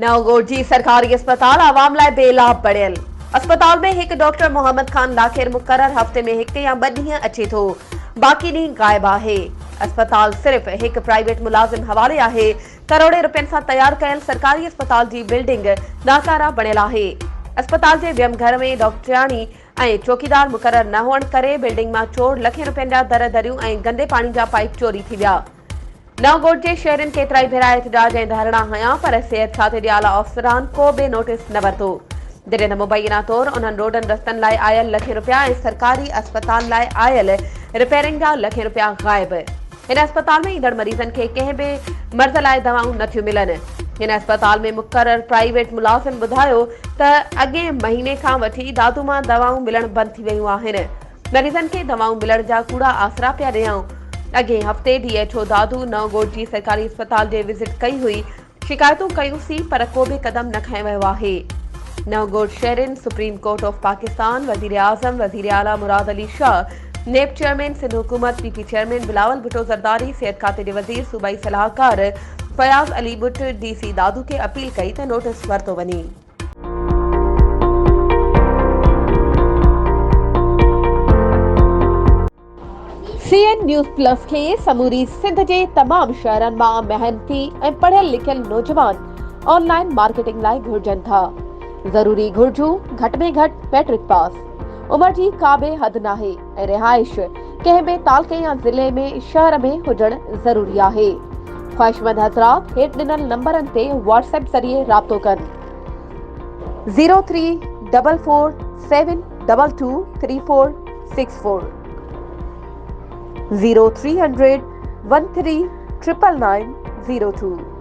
नवगोट जी सरकारी अस्पताल आवाम लाइ बेलाभ बढ़ियल। अस्पताल में एक डॉक्टर मोहम्मद खान दाखिर मुकर्रर हफ्ते में एक या 2 ॾींहं अचे थो, बाक़ी ॾींहं गायब आहे। अस्पताल सिर्फ़ एक प्राइवेट मुलाजिम हवाले आहे। करोड़े रुपयनि सां तैयार कयल सरकारी अस्पताल जी बिल्डिंग नाकारा बणियल आहे। अस्पताल जे ॿियनि घर में डॉक्टराणी ऐं चौकीदार मुकर्रर न हुअण करे बिल्डिंग मां चोर लखें रुपयनि जा दरियूं ऐं गंदे पाणी जा पाइप चोरी थी विया। नवगोट जे शहरनि केतिराई भेरा एहतजाज ऐं धरणा हया, पर सिहत खाते जे आला अफ़सरान को बि नोटिस न वरितो। जॾहिं त मुबैना तौर उन्हनि रोडनि रस्तनि लाइ आयल लखें रुपया ऐं सरकारी अस्पताल लाइ आयल रिपेयरिंग जा लखें रुपया गायब। हिन अस्पताल में ईंदड़ मरीज़नि खे कंहिं बि मर्ज़ लाइ दवाऊं नथियूं मिलनि। हिन अस्पताल में मुक़रर प्राइवेट मुलाज़िम ॿुधायो त अॻे महीने खां वठी दादू मां दवाऊं मिलण बंदि थी वियूं आहिनि। मरीज़नि खे दवाऊं मिलण जा कूड़ा आसरा पिया ॾियऊं। अॻे हफ़्ते DHO दादू नवगोट जी सरकारी अस्पताल जे विज़िट कई हुई, शिकायतूं कयूंसीं, पर को बि क़दम न खंयो वियो आहे। नवगोट शहरनि सुप्रीम कोर्ट ऑफ पाकिस्तान, वज़ीर आज़म, वज़ीर आला मुराद अली शाह, नेब चेयरमैन सिंध हुकूमत, PP चेयरमैन बिलावल भुट्टो ज़रदारी, सिहत खाते जे वज़ीर सूबाई सलाहकार फयाज़ अली बुट DC दादू खे अपील कई त नोटिस वरितो वञे। CN न्यूज़ प्लस के समूरी सिंध जे तमाम शहरनि मां मेहनती ऐं पढ़ियल लिखियल नौजवान ऑनलाइन मार्केटिंग लाइ घुर्जनि था। ज़रूरी घुर्जूं घटि में घटि मैट्रिक पास, उमिरि जी का बि हद नाहे ऐं रिहाइश कंहिं बि तालुके या ज़िले में शहर में हुजणु ज़रूरी आहे। ख़्वाहिशमंद हज़रात हेठि ॾिनल नंबरनि ते WhatsApp ज़रिए राब्तो कनि। 0344722464 0300 13 99902।